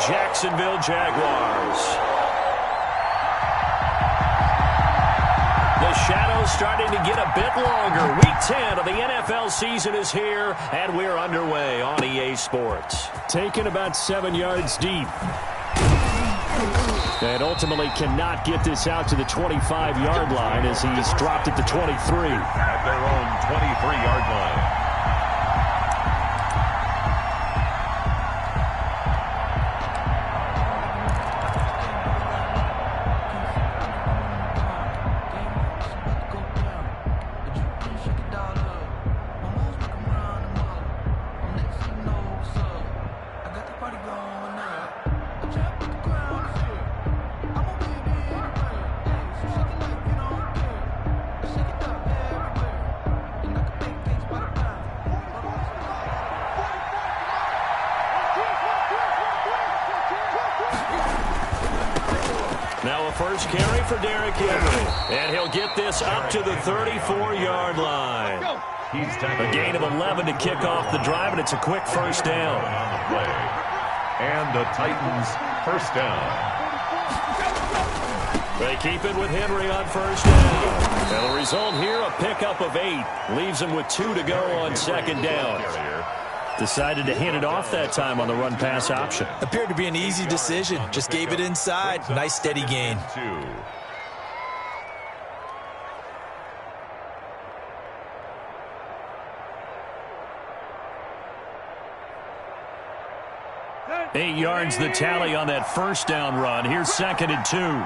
Jacksonville Jaguars. The shadow's starting to get a bit longer. Week 10 of the NFL season is here, and we're underway on EA Sports. Taken about 7 yards deep. And ultimately cannot get this out to the 25-yard line as he's dropped it to 23. At their own 23-yard line. Now a first carry for Derrick Henry. And he'll get this up to the 34-yard line. A gain of 11 to kick off the drive, and it's a quick first down. On the play. And the Titans first down. They keep it with Henry on first down. And the result here, a pickup of 8. Leaves him with 2 to go on second down. Decided to hand it off that time on the run-pass option. Appeared to be an easy decision. Just gave it inside. Nice, steady gain. 8 yards the tally on that first down run. Here's 2nd and 2.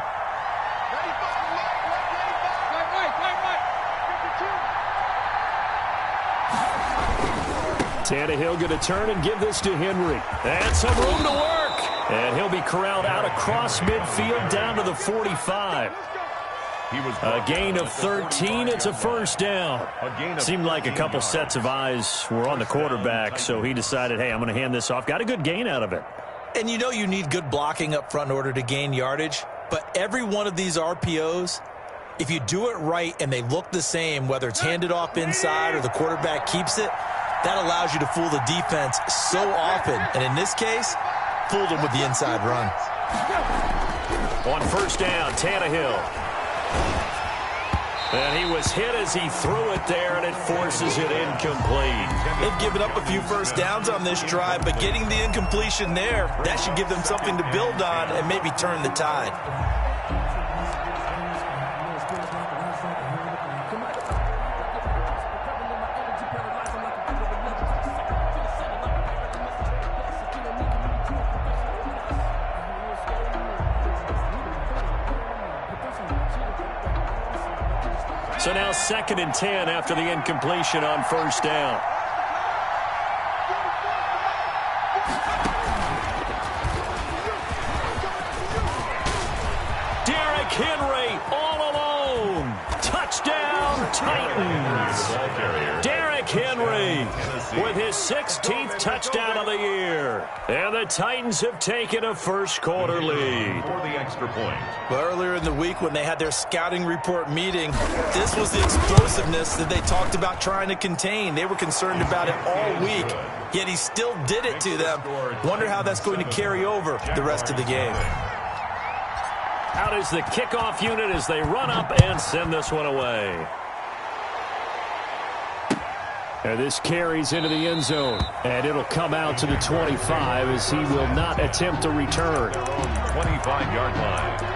Tannehill going to turn and give this to Henry. And some room to work. And he'll be corralled out across midfield down to the 45. A gain of 13. It's a first down. Seemed like a couple sets of eyes were on the quarterback, so he decided, hey, I'm going to hand this off. Got a good gain out of it. And you know you need good blocking up front in order to gain yardage. But every one of these RPOs, if you do it right and they look the same, whether it's handed off inside or the quarterback keeps it, that allows you to fool the defense so often. And in this case, fooled them with the inside run. On first down, Tannehill. And he was hit as he threw it there, and it forces it incomplete. They've given up a few first downs on this drive, but getting the incompletion there, that should give them something to build on and maybe turn the tide. So now 2nd and 10 after the incompletion on first down. Derrick Henry all alone. Touchdown Titans. Derrick Henry with his 16th touchdown of the year. And the Titans have taken a first quarter lead. For the extra point. Well, earlier in the week when they had their scouting report meeting, this was the explosiveness that they talked about trying to contain. They were concerned about it all week, yet he still did it to them. Wonder how that's going to carry over the rest of the game. Out is the kickoff unit as they run up and send this one away. And this carries into the end zone. And it'll come out to the 25 as he will not attempt to return. 25-yard line.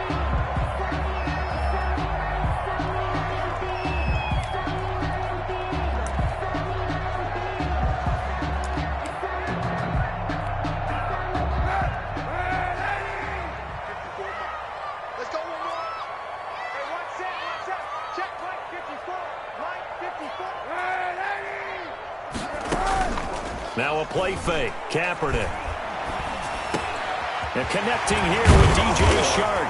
Now a play fake. Kaepernick. And connecting here with DJ Shark.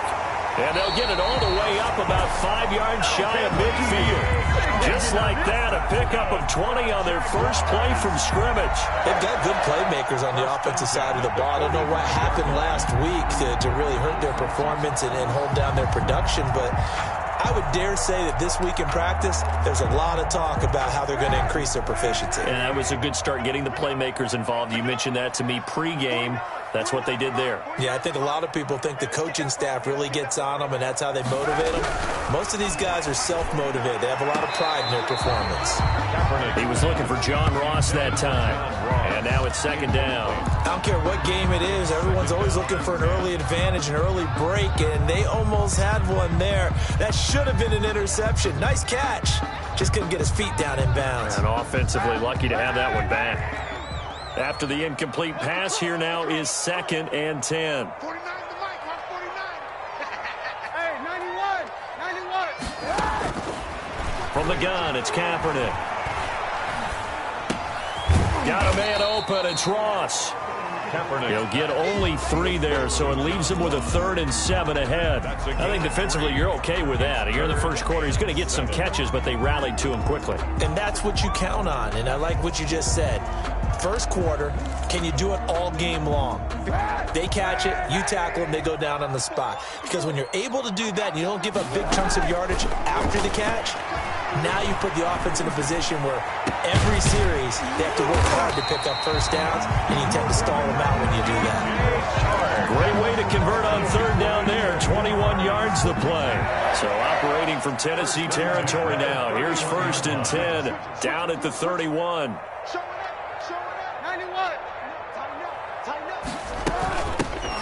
And they'll get it all the way up about 5 yards shy of midfield. Just like that, a pickup of 20 on their first play from scrimmage. They've got good playmakers on the offensive side of the ball. I don't know what happened last week to really hurt their performance and hold down their production, but I would dare say that this week in practice, there's a lot of talk about how they're going to increase their proficiency. And that was a good start, getting the playmakers involved. You mentioned that to me pregame. That's what they did there. Yeah, I think a lot of people think the coaching staff really gets on them, and that's how they motivate them. Most of these guys are self-motivated. They have a lot of pride in their performance. He was looking for John Ross that time. And now it's second down. I don't care what game it is. Everyone's always looking for an early advantage, an early break, and they almost had one there. That should have been an interception. Nice catch. Just couldn't get his feet down in bounds. And offensively lucky to have that one back. After the incomplete pass, here now is 2nd and 10. 49 to Mike, 49. Hey, 91, 91. From the gun, it's Kaepernick. Got a man open, it's Ross. Kaepernick. He'll get only 3 there, so it leaves him with a 3rd and 7 ahead. I think defensively you're okay with that. Here in the first quarter, he's going to get some catches, but they rallied to him quickly. And that's what you count on, and I like what you just said. First quarter, can you do it all game long? They catch it, you tackle them, they go down on the spot. Because when you're able to do that and you don't give up big chunks of yardage after the catch, now you put the offense in a position where every series they have to work hard to pick up first downs, and you tend to stall them out when you do that. Great way to convert on 3rd down there. 21 yards the play. So operating from Tennessee territory now. Here's 1st and 10 down at the 31.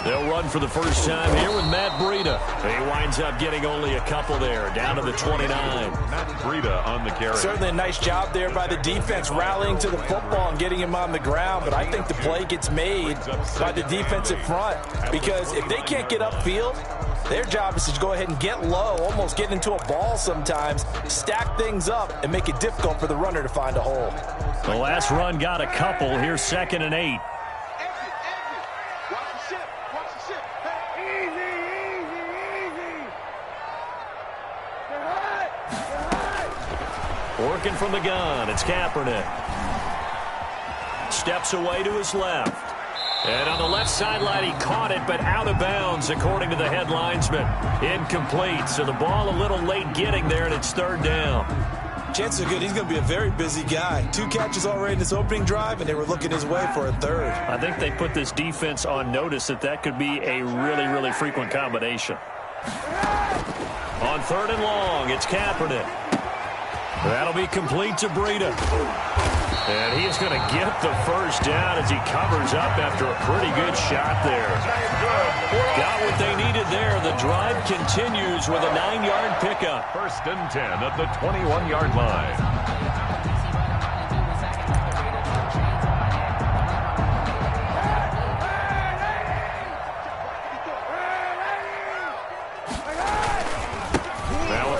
They'll run for the first time here with Matt Breida. He winds up getting only a couple there, down to the 29. Matt Breida on the carry. Certainly a nice job there by the defense, rallying to the football and getting him on the ground. But I think the play gets made by the defensive front, because if they can't get upfield, their job is to go ahead and get low, almost get into a ball sometimes, stack things up, and make it difficult for the runner to find a hole. The last run got a couple. Here's 2nd and 8. Working from the gun, it's Kaepernick. Steps away to his left. And on the left sideline, he caught it, but out of bounds, according to the head linesman. Incomplete, so the ball a little late getting there, and it's 3rd down. Chances are good he's going to be a very busy guy. 2 catches already in this opening drive, and they were looking his way for a 3rd. I think they put this defense on notice that could be a really, really frequent combination. On 3rd and long, it's Kaepernick. That'll be complete to Breida. And he's going to get the first down as he covers up after a pretty good shot there. Got what they needed there. The drive continues with a 9-yard pickup. 1st and 10 at the 21-yard line.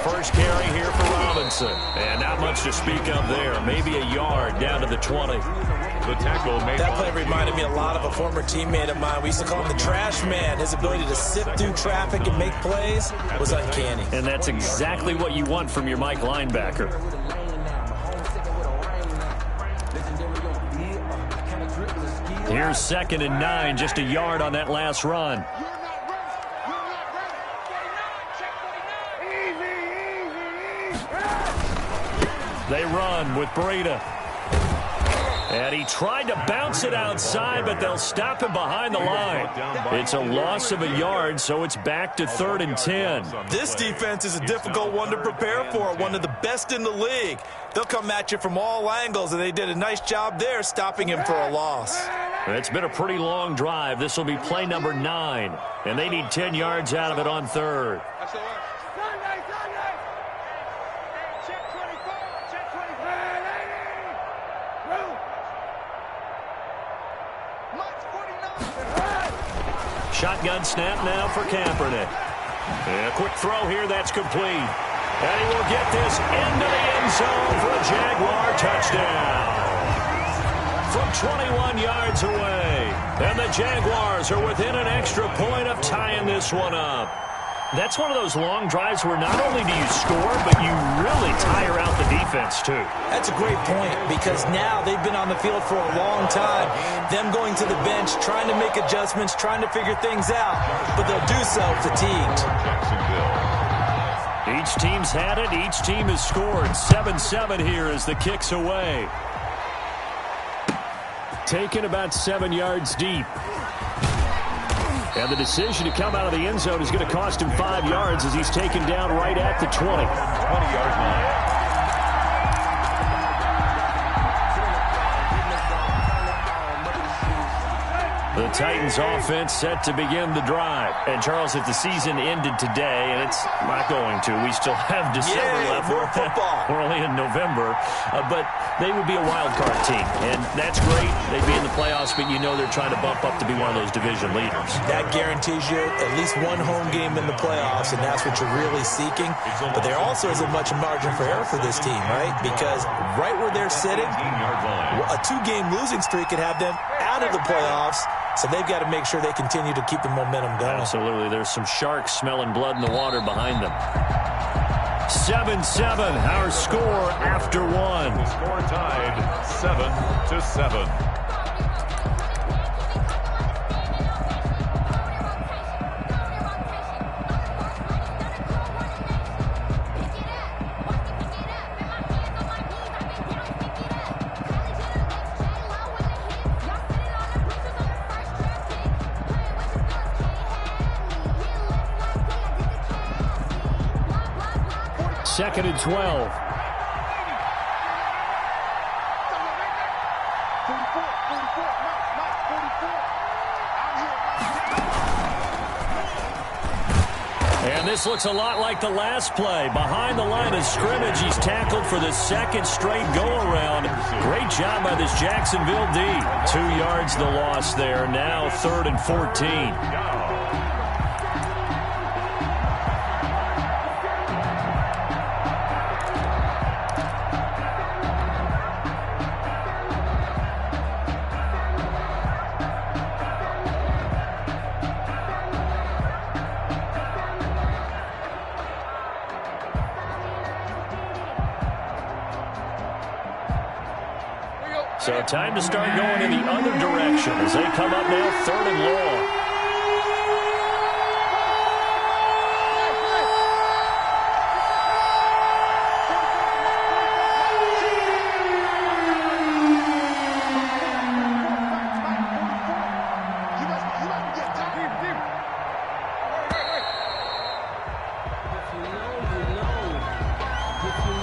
First carry here for Robinson. And not much to speak of there. Maybe a yard down to the 20. The tackle made. That play reminded me a lot of a former teammate of mine. We used to call him the trash man. His ability to sift through traffic and make plays was uncanny. And that's exactly what you want from your Mike linebacker. Here's 2nd and 9, just a yard on that last run. They run with Breida. And he tried to bounce it outside, but they'll stop him behind the line. It's a loss of a yard, so it's back to 3rd and 10. This defense is a difficult one to prepare for, one of the best in the league. They'll come at you from all angles, and they did a nice job there stopping him for a loss. It's been a pretty long drive. This will be play number 9, and they need 10 yards out of it on 3rd. Shotgun snap now for Kaepernick. And a quick throw here, that's complete. And he will get this into the end zone for a Jaguar touchdown. From 21 yards away. And the Jaguars are within an extra point of tying this one up. That's one of those long drives where not only do you score, but you really tire out the defense, too. That's a great point, because now they've been on the field for a long time. Them going to the bench, trying to make adjustments, trying to figure things out, but they'll do so fatigued. Each team's had it. Each team has scored. 7-7 here as the kick's away. Taken about 7 yards deep. And the decision to come out of the end zone is going to cost him 5 yards as he's taken down right at the 20. 20-yard line. The Titans offense set to begin the drive. And, Charles, if the season ended today, and it's not going to, we still have December left. More football. We're only in November. But they would be a wild card team. And that's great. They'd be in the playoffs, but you know they're trying to bump up to be one of those division leaders. That guarantees you at least one home game in the playoffs, and that's what you're really seeking. But there also isn't much margin for error for this team, right? Because right where they're sitting, a 2-game losing streak could have them out of the playoffs. So they've got to make sure they continue to keep the momentum going. Absolutely. There's some sharks smelling blood in the water behind them. 7-7, our score after one. The score tied 7-7. Second and 12. And this looks a lot like the last play. Behind the line of scrimmage, he's tackled for the second straight go-around. Great job by this Jacksonville D. 2 yards the loss there. Now 3rd and 14. So time to start going in the other direction as they come up now 3rd and long.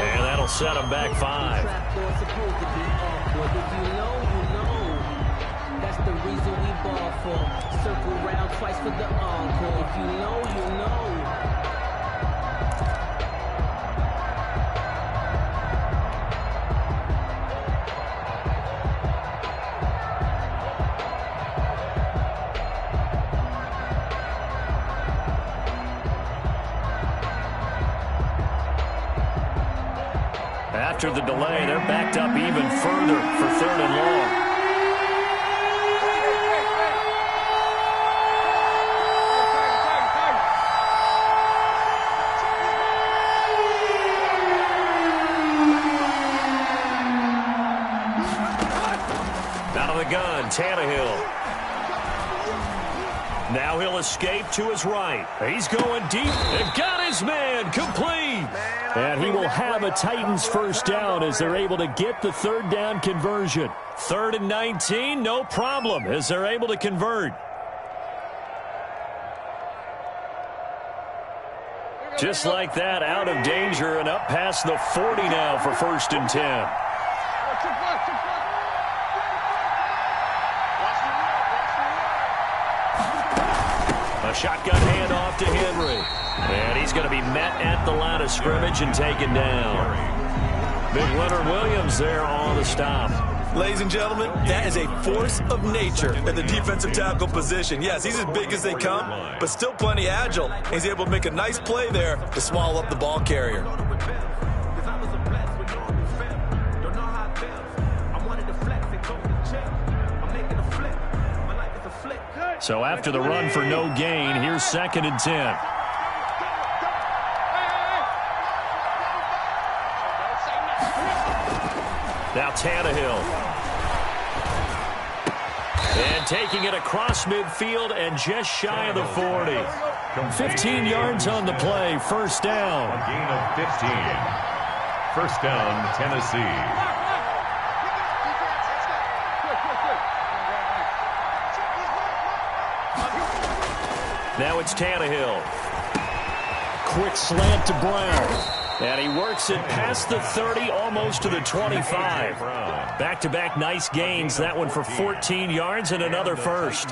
And that'll set them back 5. If you know, you know. That's the reason we ball for. Circle round twice for the encore. If you know, you know. After the delay, they're backed up even further for 3rd and long. Out of the gun, Tannehill. Now he'll escape to his right. He's going deep and got his man complete. And he will have a Titans first down as they're able to get the 3rd down conversion. 3rd and 19, no problem as they're able to convert. Just like that, out of danger and up past the 40 now for 1st and 10. A shotgun handoff to Henry. And he's going to be met at the line of scrimmage and taken down. Big Leonard Williams there on the stop. Ladies and gentlemen, that is a force of nature at the defensive tackle position. Yes, he's as big as they come, but still plenty agile. He's able to make a nice play there to swallow up the ball carrier. So after the run for no gain, here's 2nd and 10. Now Tannehill. And taking it across midfield and just shy of the 40. 15 yards on the play, first down. A gain of 15. First down, Tennessee. Now it's Tannehill. Quick slant to Brown. And he works it past the 30, almost to the 25. Back-to-back nice gains. That one for 14 yards and another first.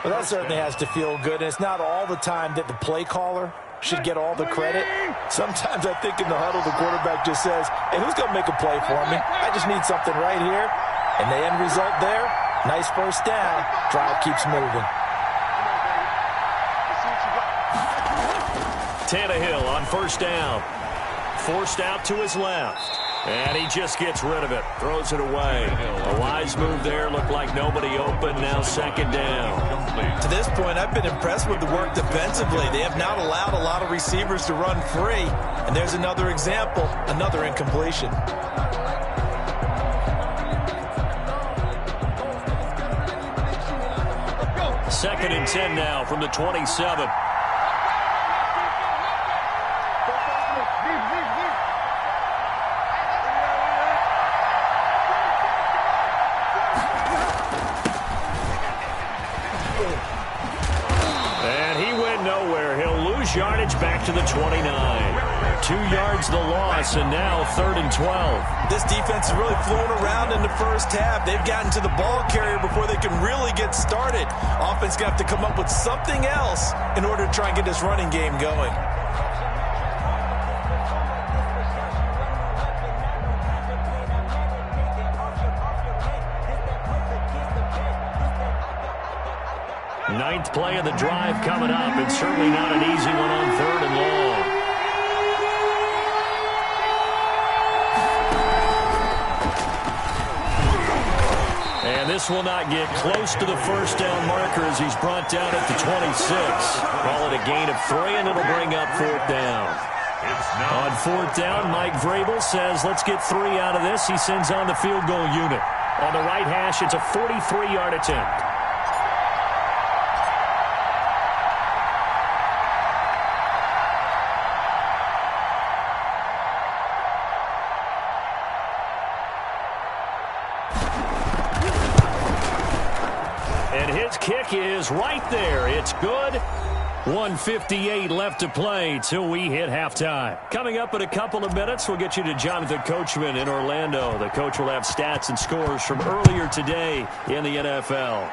Well, that certainly has to feel good. And it's not all the time that the play caller should get all the credit. Sometimes I think in the huddle, the quarterback just says, hey, who's going to make a play for me? I just need something right here. And the end result there, nice first down. Drive keeps moving. Tannehill on first down. Forced out to his left. And he just gets rid of it. Throws it away. A wise move there. Looked like nobody open. Now second down. To this point, I've been impressed with the work defensively. They have not allowed a lot of receivers to run free. And there's another example, another incompletion. Second and 10 now from the 27. Yardage back to the 29. 2 yards the loss, and now third and 12. This defense has really flown around in the first half. They've gotten to the ball carrier before they can really get started. Offense going to have to come up with something else in order to try and get this running game going. Ninth play of the drive coming up. It's certainly not an easy one on third and long. And this will not get close to the first down marker as he's brought down at the 26. Call it a gain of 3, and it'll bring up fourth down. On fourth down, Mike Vrabel says, let's get 3 out of this. He sends on the field goal unit. On the right hash, it's a 43-yard attempt. Kick is right there. It's good. 1:58 left to play till we hit halftime. Coming up in a couple of minutes, we'll get you to Jonathan Coachman in Orlando. The coach will have stats and scores from earlier today in the NFL.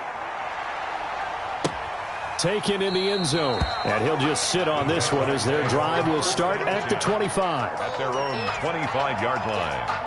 Taken in the end zone. And he'll just sit on this one as their drive will start at the 25. At their own 25-yard line.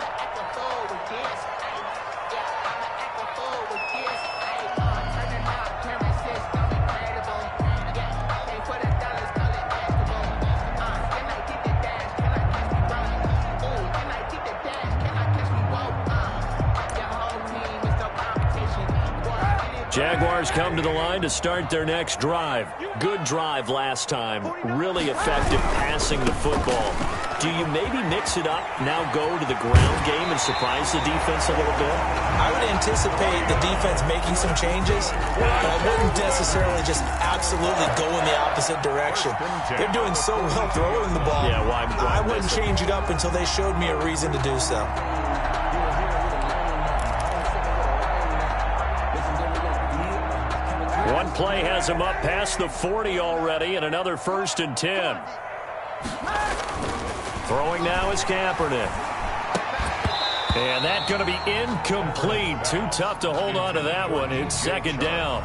Jaguars come to the line to start their next drive. Good drive last time. Really effective passing the football. Do you maybe mix it up, now go to the ground game and surprise the defense a little bit? I would anticipate the defense making some changes, but I wouldn't necessarily just absolutely go in the opposite direction. They're doing so well throwing the ball. Yeah, why I wouldn't change it up until they showed me a reason to do so. One play has him up past the 40 already, and another first and 10. Throwing now is Kaepernick. And that's going to be incomplete. Too tough to hold on to that one. It's second down.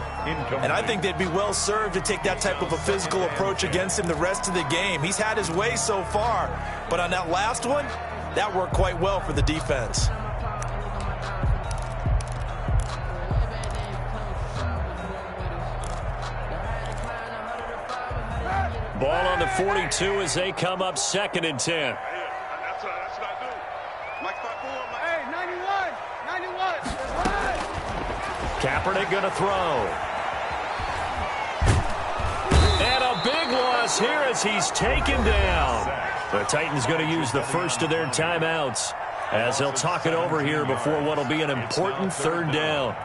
And I think they'd be well served to take that type of a physical approach against him the rest of the game. He's had his way so far. But on that last one, that worked quite well for the defense. Ball on the 42 as they come up second and 10. That's what I do. Mike, hey, 91. Kaepernick going to throw. And a big loss here as he's taken down. The Titans going to use the first of their timeouts as they'll talk it over here before what will be an important third down.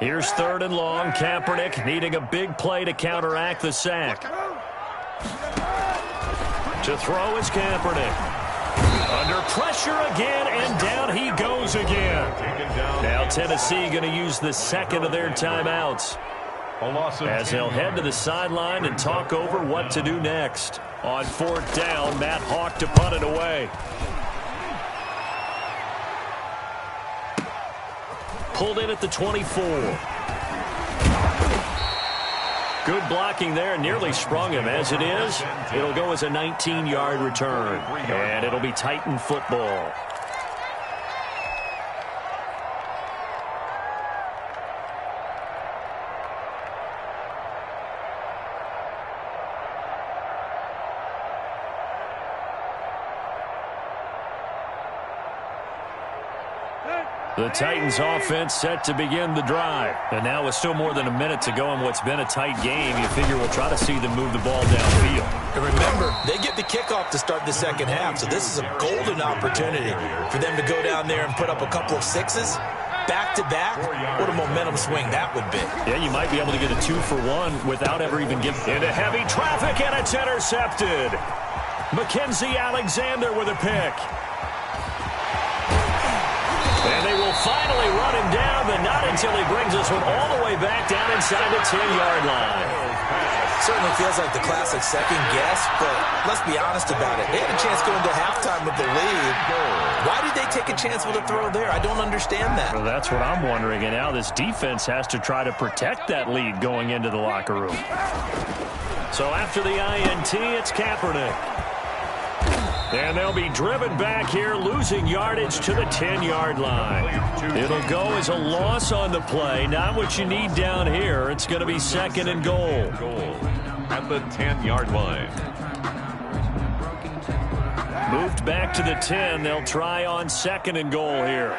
Here's 3rd and long. Kaepernick needing a big play to counteract the sack. To throw is Kaepernick. Under pressure again, and down he goes again. Now Tennessee going to use the second of their timeouts as they'll head to the sideline and talk over what to do next. On 4th down, Matt Hawk to punt it away. Pulled in at the 24. Good blocking there, nearly sprung him. As it is, it'll go as a 19-yard return, and it'll be Titan football. The Titans offense set to begin the drive. And now with still more than a minute to go in what's been a tight game, you figure we'll try to see them move the ball downfield. And remember, they get the kickoff to start the second half, so this is a golden opportunity for them to go down there and put up a couple of sixes back-to-back. What a momentum swing that would be. Yeah, you might be able to get a 2-for-1 without ever even getting into heavy traffic, and it's intercepted. Mackenzie Alexander with a pick. And they will finally run him down, but not until he brings this one all the way back down inside the 10-yard line. Certainly feels like the classic second guess, but let's be honest about it. They had a chance going to halftime with the lead. Why did they take a chance with a throw there? I don't understand that. Well, that's what I'm wondering. And now this defense has to try to protect that lead going into the locker room. So after the INT, it's Kaepernick. And they'll be driven back here, losing yardage to the 10-yard line. It'll go as a loss on the play. Not what you need down here. It's going to be 2nd and goal. At the 10-yard line. Moved back to the 10. They'll try on 2nd and goal here.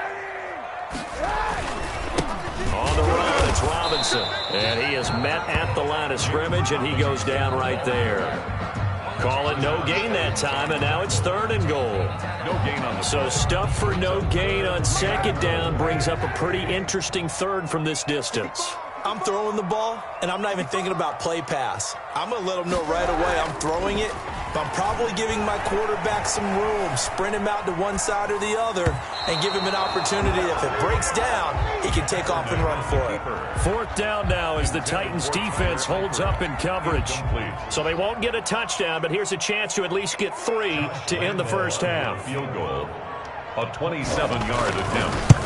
On the run, it's Robinson. And he is met at the line of scrimmage, and he goes down right there. Call it no gain that time, and now it's 3rd and goal. No gain on the So stuff for no gain on 2nd down brings up a pretty interesting 3rd from this distance. I'm throwing the ball, and I'm not even thinking about play pass. I'm going to let them know right away I'm throwing it, but I'm probably giving my quarterback some room, sprint him out to one side or the other, and give him an opportunity. If it breaks down, he can take off and run for it. 4th down now as the Titans defense holds up in coverage. So they won't get a touchdown, but here's a chance to at least get 3 to end the first half. Field goal. A 27-yard attempt.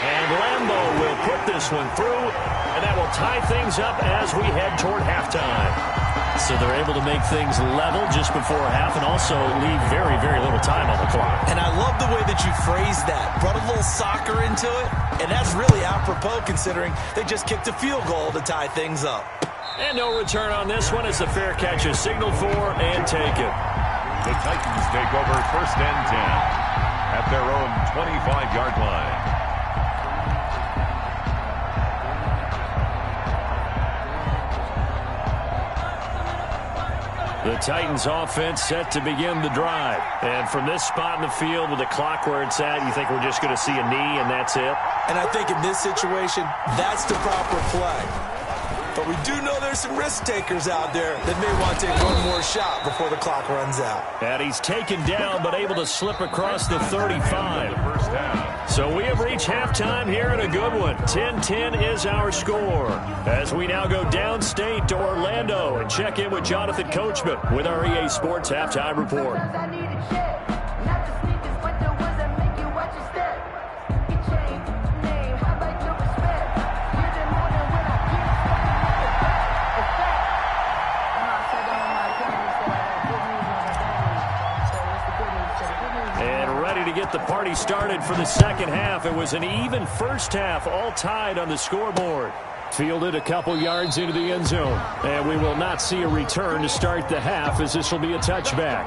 And Lambo will put this one through, and that will tie things up as we head toward halftime. So they're able to make things level just before half and also leave very, very little time on the clock. And I love the way that you phrased that. Brought a little soccer into it, and that's really apropos considering they just kicked a field goal to tie things up. And no return on this one as the fair catch is signaled for and taken. The Titans take over 1st and 10 at their own 25-yard line. The Titans offense set to begin the drive. And from this spot in the field with the clock where it's at, you think we're just going to see a knee and that's it? And I think in this situation, that's the proper play. But we do know there's some risk takers out there that may want to take one more shot before the clock runs out. And he's taken down but able to slip across the 35. So we have reached halftime here in a good one. 10-10 is our score. As we now go downstate to Orlando and check in with Jonathan Coachman with our EA Sports Halftime Report. Get the party started for the second half. It was an even first half, all tied on the scoreboard. Fielded a couple yards into the end zone, and we will not see a return to start the half as this will be a touchback.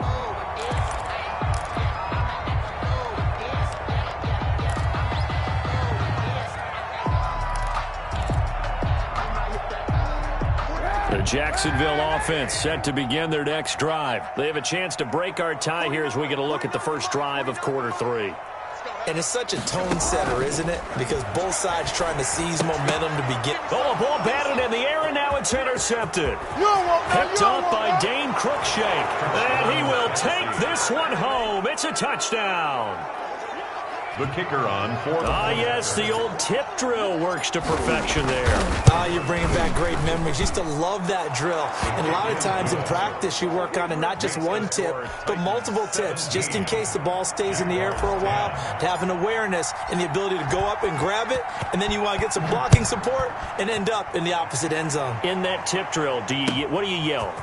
The Jacksonville offense set to begin their next drive. They have a chance to break our tie here as we get a look at the first drive of quarter 3. And it's such a tone setter, isn't it? Because both sides trying to seize momentum to begin. Oh, a ball batted in the air, and now it's intercepted. Picked up by Dane Cruikshank. And he will take this one home. It's a touchdown. The kicker on fourth. Yes, the old tip drill works to perfection there. You're bringing back great memories. Used to love that drill. And a lot of times in practice, you work on it, not just one tip, but multiple tips, just in case the ball stays in the air for a while, to have an awareness and the ability to go up and grab it, and then you want to get some blocking support and end up in the opposite end zone. In that tip drill, what do you yell?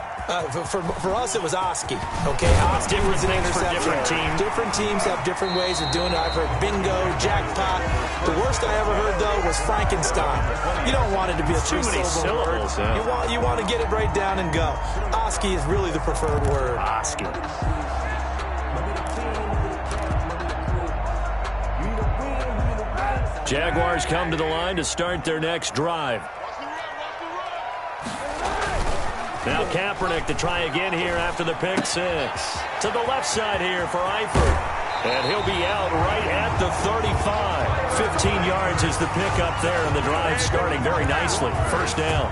For us, it was Oski. Okay, Oski was an interception. Different teams. Different teams have different ways of doing it. I've heard bingo, jackpot. The worst I ever heard, though, was Frankenstein. You don't want it to be a too many syllables. You want to get it right down and go. Oski is really the preferred word. Oski. Jaguars come to the line to start their next drive. Now Kaepernick to try again here after the pick six. To the left side here for Eifert. And he'll be out right at the 35. 15 yards is the pickup there, and the drive starting very nicely. First down.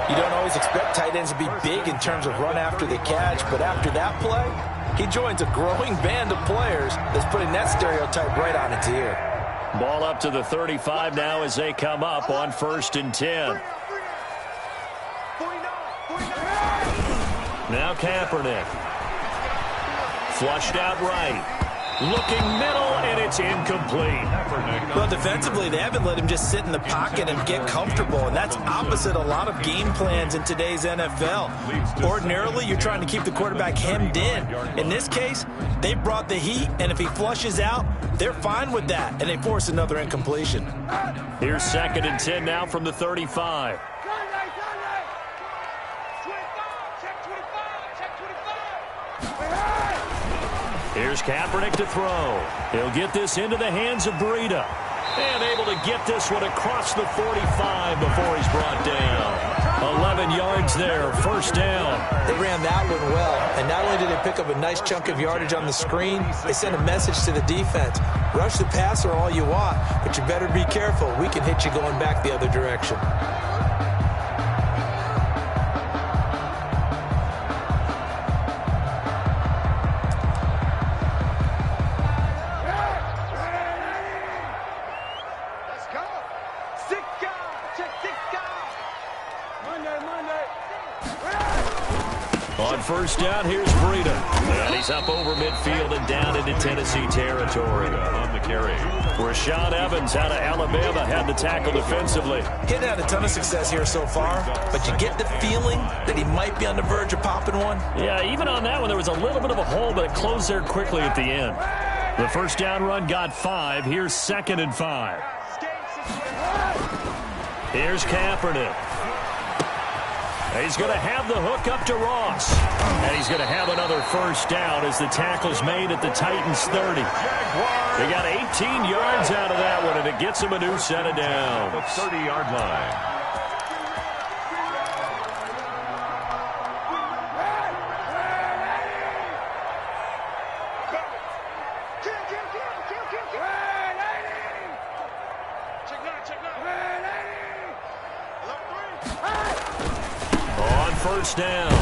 You don't always expect tight ends to be big in terms of run after the catch, but after that play, he joins a growing band of players that's putting that stereotype right on its ear. Ball up to the 35 now as they come up on 1st and 10. Now Kaepernick. Flushed out right. Looking middle, and it's incomplete. Well, defensively, they haven't let him just sit in the pocket and get comfortable, and that's opposite a lot of game plans in today's NFL. Ordinarily, you're trying to keep the quarterback hemmed in. In this case, they brought the heat, and if he flushes out, they're fine with that, and they force another incompletion. Here's 2nd and 10 now from the 35. Here's Kaepernick to throw. He'll get this into the hands of Breida. And able to get this one across the 45 before he's brought down. 11 yards there, first down. They ran that one well, and not only did they pick up a nice chunk of yardage on the screen, they sent a message to the defense. Rush the passer all you want, but you better be careful. We can hit you going back the other direction. On first down, here's Breida. And he's up over midfield and down into Tennessee territory. On the carry. Rashaan Evans out of Alabama had the tackle defensively. He hadn't had a ton of success here so far, but you get the feeling that he might be on the verge of popping one. Yeah, even on that one, there was a little bit of a hole, but it closed there quickly at the end. The first down run got 5. Here's 2nd and 5. Here's Kaepernick. He's going to have the hook up to Ross. And he's going to have another first down as the tackle's made at the Titans 30. They got 18 yards out of that one, and it gets them a new set of downs. The 30-yard line. First down.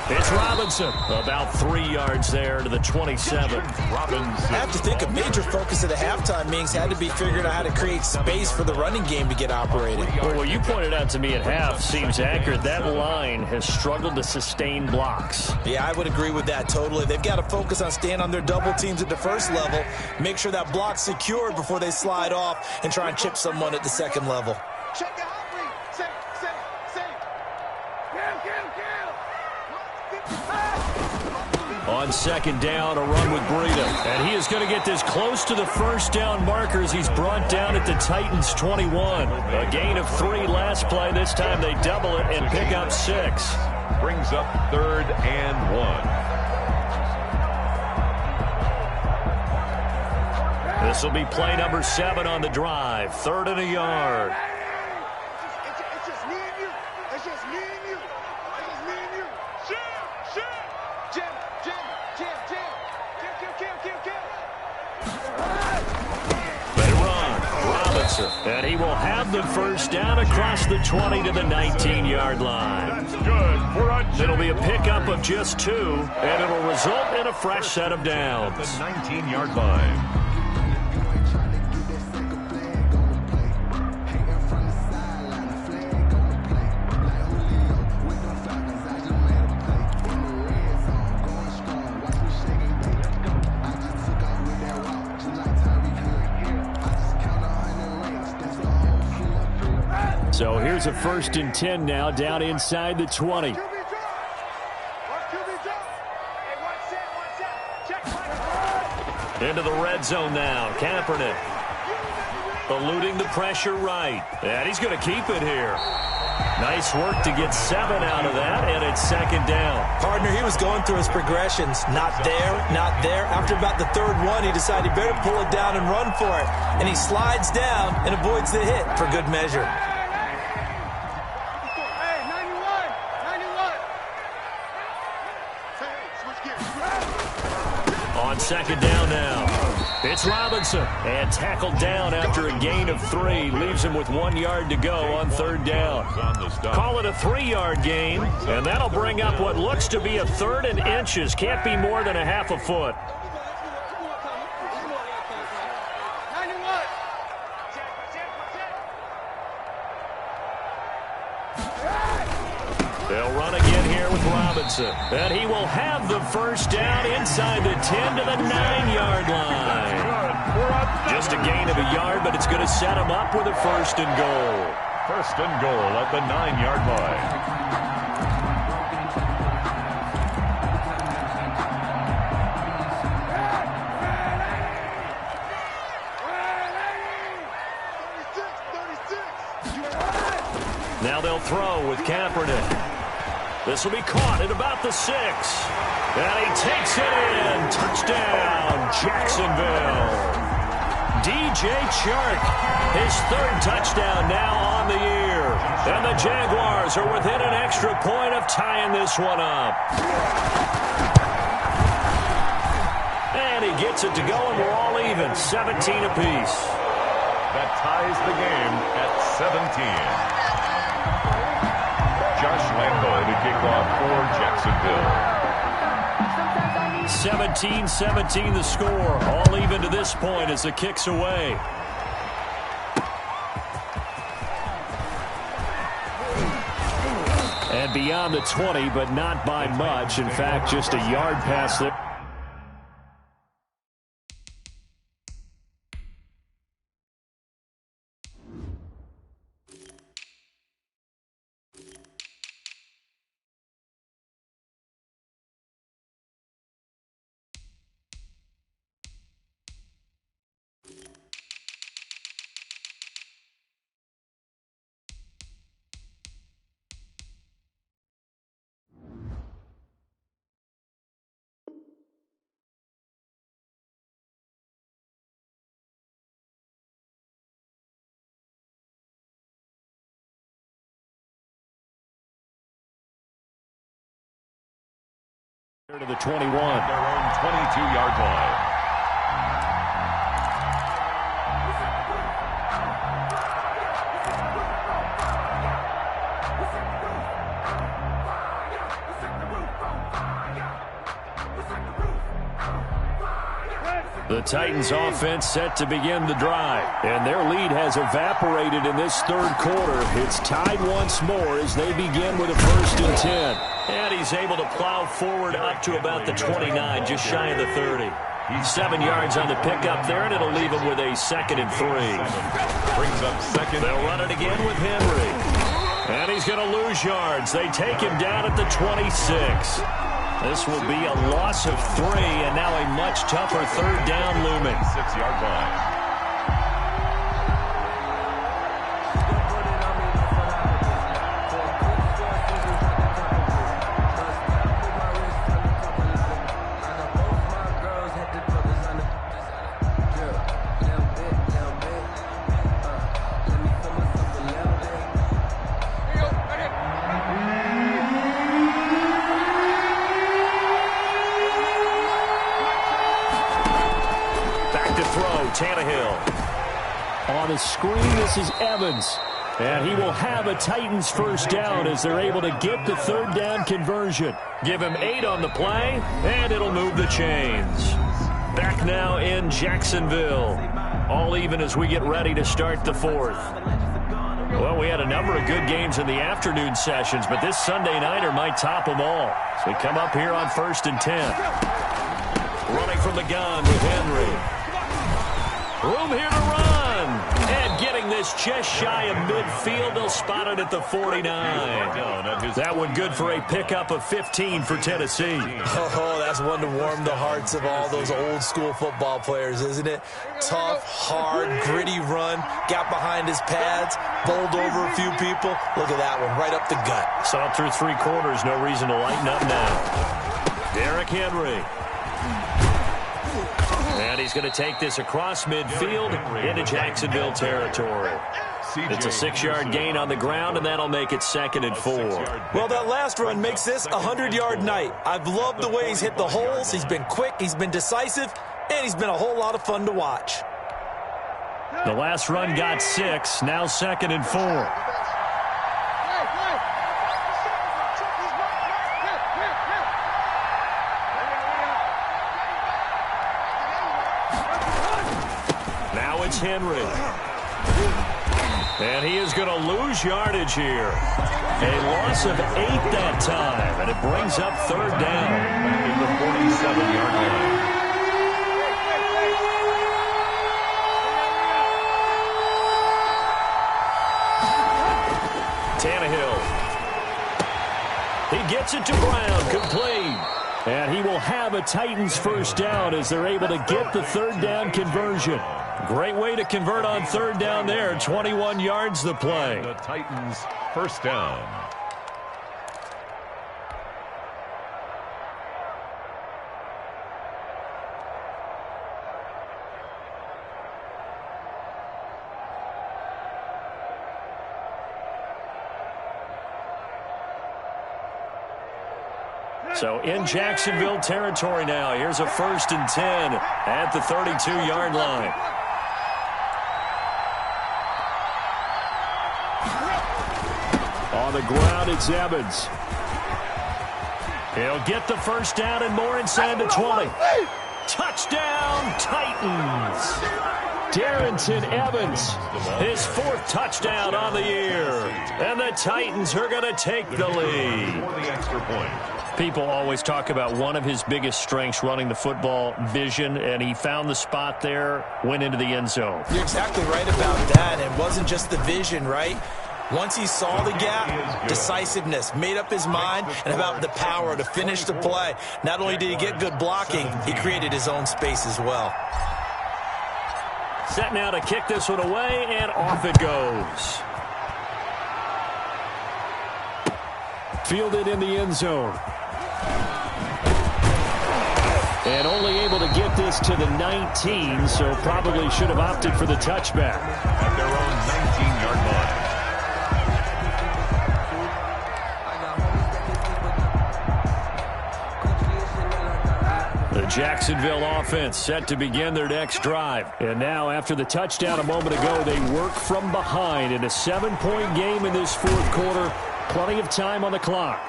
It's Robinson. About 3 yards there to the 27. Robinson. I have to think a major focus of the halftime meetings had to be figuring out how to create space for the running game to get operating. Well, what you pointed out to me at half seems accurate. That line has struggled to sustain blocks. Yeah, I would agree with that totally. They've got to focus on staying on their double teams at the first level, make sure that block's secured before they slide off and try and chip someone at the second level. Check the hot read. Safe. On 2nd down, a run with Breida. And he is going to get this close to the first down markers. He's brought down at the Titans 21. A gain of 3 last play. This time they double it and pick up 6. Brings up 3rd and 1. This will be play number 7 on the drive. 3rd and a yard. It's just me and you. It's just me and you. It's just me and you. Jim. Kill. Robinson. And he will have the first down across the 20 to the 19-yard line. It'll be a pickup of just 2, and it'll result in a fresh set of downs. At the 19-yard line. So here's a 1st and 10 now, down inside the 20. Into the red zone now. Kaepernick eluding the pressure right. And he's going to keep it here. Nice work to get 7 out of that, and it's 2nd down. Partner, he was going through his progressions. Not there, not there. After about the 3rd one, he decided he better pull it down and run for it. And he slides down and avoids the hit for good measure. On 2nd down now. It's Robinson. And tackled down after a gain of 3. Leaves him with 1 yard to go on 3rd down. Call it a 3-yard gain. And that'll bring up what looks to be a 3rd and inches. Can't be more than a half a foot. They'll run again here with Robinson. And he will have the first down inside the 10 to the 9-yard line. Just a gain of a yard, but it's going to set him up with a 1st and goal. 1st and goal at the 9-yard line. Now they'll throw with Kaepernick. This will be caught at about the 6. And he takes it in. Touchdown, Jacksonville. DJ Chark, his 3rd touchdown now on the year. And the Jaguars are within an extra point of tying this one up. And he gets it to go, and we're all even, 17 apiece. That ties the game at 17. Josh Lambo to kick off for Jacksonville. 17-17 the score. All even to this point as the kick's away. And beyond the 20, but not by much. In fact, just a yard past there. To the 21. Their own 22-yard line. The Titans offense set to begin the drive. And their lead has evaporated in this 3rd quarter. It's tied once more as they begin with a 1st and 10. And he's able to plow forward up to about the 29, just shy of the 30. 7 yards on the pickup there, and it'll leave him with a 2nd and 3. Brings up 2nd. They'll run it again with Henry. And he's going to lose yards. They take him down at the 26. This will be a loss of 3, and now a much tougher 3rd down looming. 6-yard line. On the screen, this is Evans. And he will have a Titans first down as they're able to get the third down conversion. Give him 8 on the play, and it'll move the chains. Back now in Jacksonville. All even as we get ready to start the fourth. Well, we had a number of good games in the afternoon sessions, but this Sunday nighter might top them all. So we come up here on 1st and 10. Running from the gun with Henry. Room here to run. And getting this just shy of midfield. They'll spot it at the 49. That one good for a pickup of 15 for Tennessee. Oh, that's one to warm the hearts of all those old school football players, isn't it? Tough, hard, gritty run. Got behind his pads. Bowled over a few people. Look at that one, right up the gut. Saw it through 3 quarters. No reason to lighten up now. Derrick Henry. And he's going to take this across midfield into Jacksonville territory. It's a 6-yard gain on the ground, and that'll make it 2nd and 4. Well, that last run makes this a 100-yard night. I've loved the way he's hit the holes. He's been quick, he's been decisive, and he's been a whole lot of fun to watch. The last run got 6, now 2nd and 4. Henry. And he is going to lose yardage here. A loss of 8 that time, and it brings up 3rd down. In the 47-yard line. Tannehill. He gets it to Brown, complete. And he will have a Titans first down as they're able to get the 3rd down conversion. Great way to convert on 3rd down there. 21 yards the play. The Titans first down. So in Jacksonville territory now. Here's a 1st and 10 at the 32-yard line. On the ground, it's Evans. He'll get the first down and more inside the 20. Touchdown, Titans. Darrington Evans, his 4th touchdown on the year. And the Titans are going to take the lead. For the extra point. People always talk about one of his biggest strengths, running the football, vision, and he found the spot there, went into the end zone. You're exactly right about that. It wasn't just the vision, right? Once he saw the gap, decisiveness, made up his mind, and about the power to finish the play. Not only did he get good blocking, he created his own space as well. Set now to kick this one away, and off it goes. Fielded in the end zone. And only able to get this to the 19, so probably should have opted for the touchback. At their own 19-yard line. The Jacksonville offense set to begin their next drive. And now, after the touchdown a moment ago, they work from behind in a 7-point game in this 4th quarter. Plenty of time on the clock.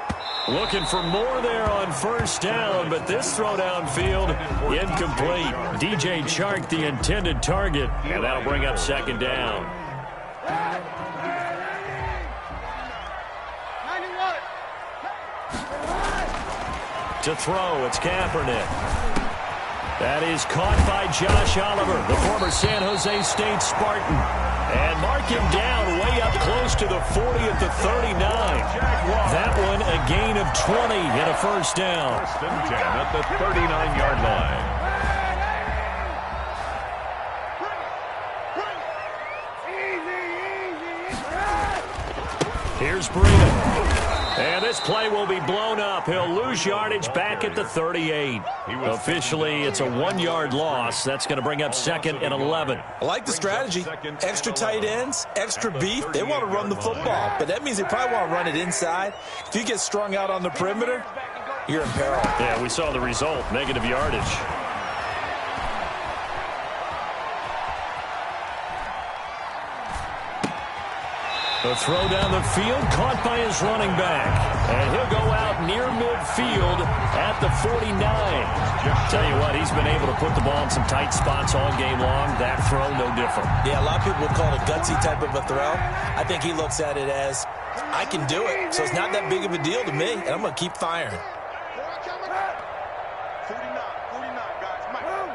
Looking for more there on 1st down, but this throw downfield incomplete. DJ Chark, the intended target, and that'll bring up 2nd down. To throw, it's Kaepernick. That is caught by Josh Oliver, the former San Jose State Spartan. And mark him down way up close to the 40 at the 39. That one a gain of 20 and a first down. 1st and 10 at the 39-yard line. Here's Breeden. And this play will be blown up. He'll lose yardage back at the 38. Officially, it's a 1-yard loss. That's going to bring up 2nd and 11. I like the strategy. Extra tight ends, extra beef. They want to run the football, but that means they probably want to run it inside. If you get strung out on the perimeter, you're in peril. Yeah, we saw the result, negative yardage. The throw down the field, caught by his running back. And he'll go out near midfield at the 49. Tell you what, he's been able to put the ball in some tight spots all game long. That throw, no different. Yeah, a lot of people would call it a gutsy type of a throw. I think he looks at it as, I can do it. So it's not that big of a deal to me, and I'm going to keep firing. 49, guys. Mike. 49.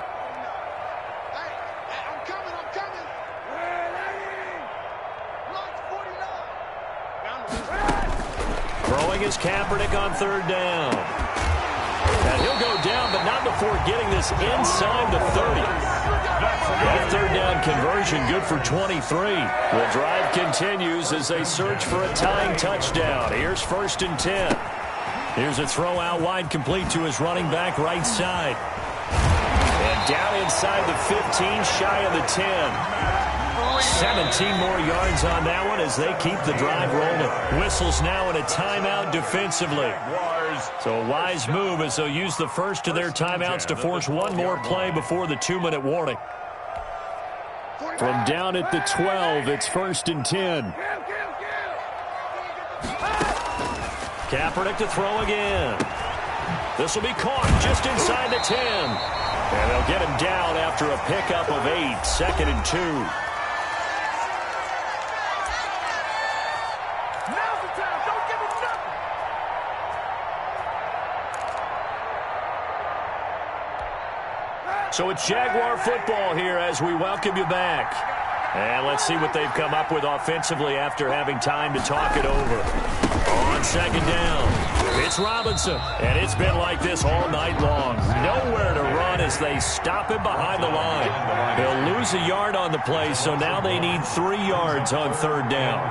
Hey, I'm coming. Launch 49. Throwing is Kaepernick on third down. And he'll go down, but not before getting this inside the 30. That third down conversion good for 23. The drive continues as they search for a tying touchdown. Here's 1st and 10. Here's a throw out wide, complete to his running back right side. And down inside the 15, shy of the 10. 17 more yards on that one as they keep the drive rolling. Whistles now in a timeout defensively. So a wise move as they'll use the first of their timeouts to force one more play before the 2-minute warning. From down at the 12, it's 1st and 10. Kaepernick to throw again. This will be caught just inside the 10. And they'll get him down after a pickup of 8, 2nd and 2. Now's the time. Don't give him nothing. So it's Jaguar football here as we welcome you back. And let's see what they've come up with offensively after having time to talk it over. On 2nd down, it's Robinson. And it's been like this all night long. Nowhere to run as they stop him behind the line. They'll lose a yard on the play, so now they need 3 yards on 3rd down.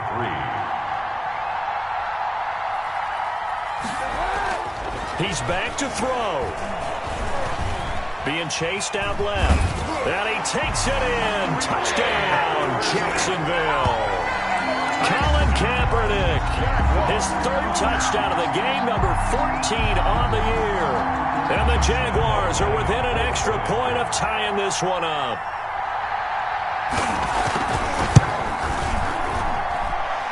He's back to throw. Being chased out left. And he takes it in. Touchdown, Jacksonville. Colin Kaepernick. His 3rd touchdown of the game, number 14 on the year. And the Jaguars are within an extra point of tying this one up.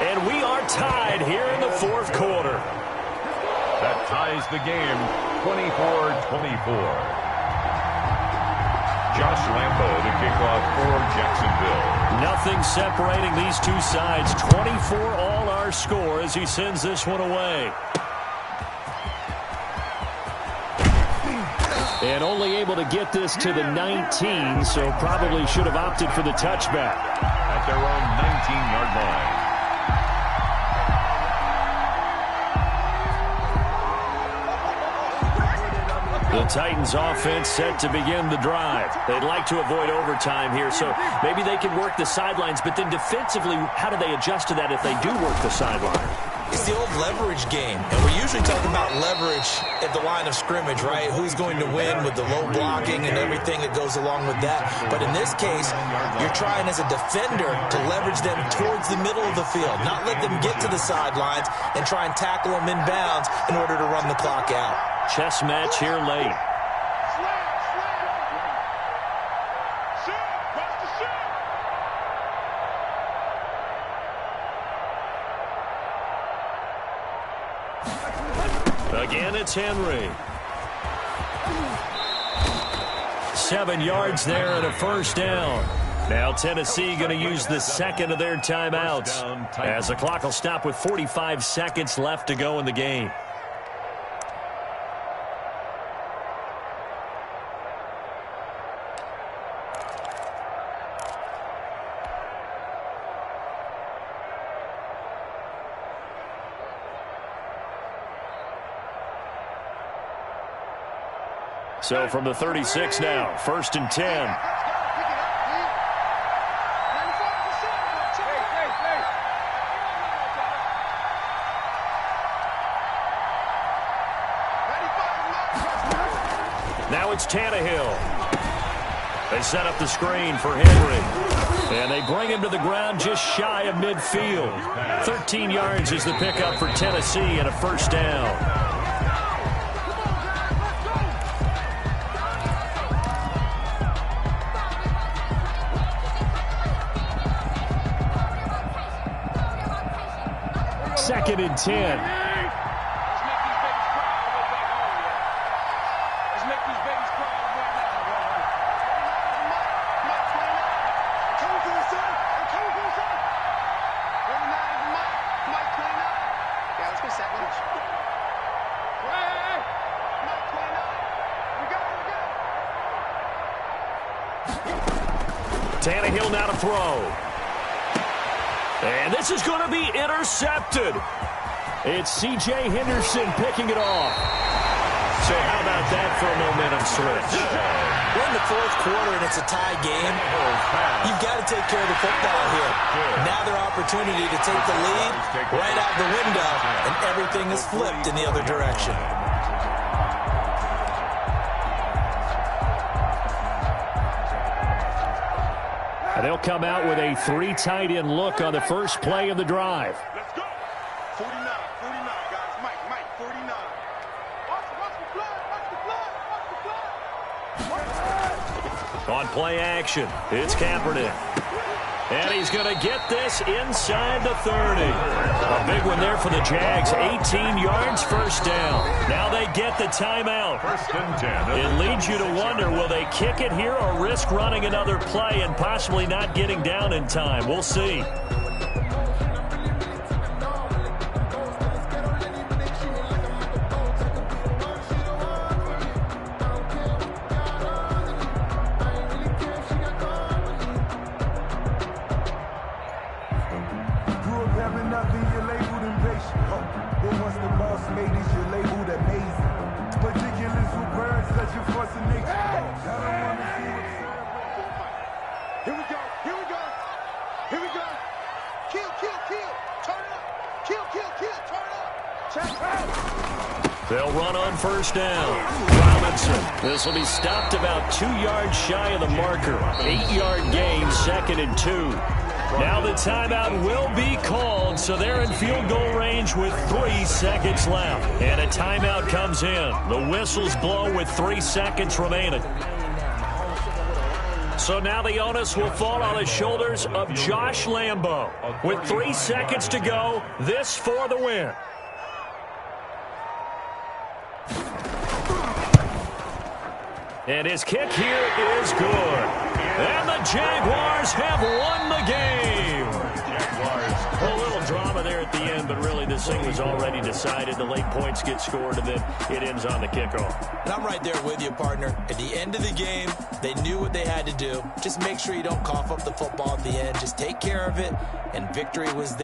And we are tied here in the 4th quarter. That ties the game, 24-24. Josh Lambo, the kickoff for Jacksonville. Nothing separating these two sides. 24 all our score as he sends this one away. And only able to get this to the 19, so probably should have opted for the touchback. At their own 19-yard line. The Titans offense set to begin the drive. They'd like to avoid overtime here, so maybe they can work the sidelines, but then defensively, how do they adjust to that if they do work the sideline? It's the old leverage game, and we're usually talking about leverage at the line of scrimmage, right? Who's going to win with the low blocking and everything that goes along with that. But in this case, you're trying as a defender to leverage them towards the middle of the field, not let them get to the sidelines and try and tackle them in bounds in order to run the clock out. Chess match here late. Again, it's Henry. 7 yards there and a 1st down. Now Tennessee going to use the 2nd of their timeouts as the clock will stop with 45 seconds left to go in the game. So from the 36 now, 1st and 10. Now it's Tannehill. They set up the screen for Henry. And they bring him to the ground just shy of midfield. 13 yards is the pickup for Tennessee and a 1st down. 2nd and 10. Tannehill now to throw. And this is going to be intercepted. It's C.J. Henderson picking it off. So how about that for a momentum switch? We're in the 4th quarter and it's a tie game. You've got to take care of the football here. Now their opportunity to take the lead right out the window, and everything is flipped in the other direction. And they'll come out with a 3 tight end look on the first play of the drive. Let's go. 49, guys. Mike, 49. Watch the blood, watch the blood. On play action, it's Kaepernick. And he's going to get this inside the 30. A big one there for the Jags. 18 yards, first down. Now they get the timeout. 1st and 10. It leads you to wonder, will they kick it here or risk running another play and possibly not getting down in time? We'll see. They'll run on first down. Robinson. This will be stopped about 2 yards shy of the marker. 8-yard gain, 2nd and 2. Now the timeout will be called, so they're in field goal range with 3 seconds left. And a timeout comes in. The whistles blow with 3 seconds remaining. So now the onus will fall on the shoulders of Josh Lambo. With 3 seconds to go, this for the win. And his kick here is good. And the Jaguars have won the game. A little drama there at the end, but really this thing was already decided. The late points get scored, and then it ends on the kickoff. And I'm right there with you, partner. At the end of the game, they knew what they had to do. Just make sure you don't cough up the football at the end. Just take care of it, and victory was there.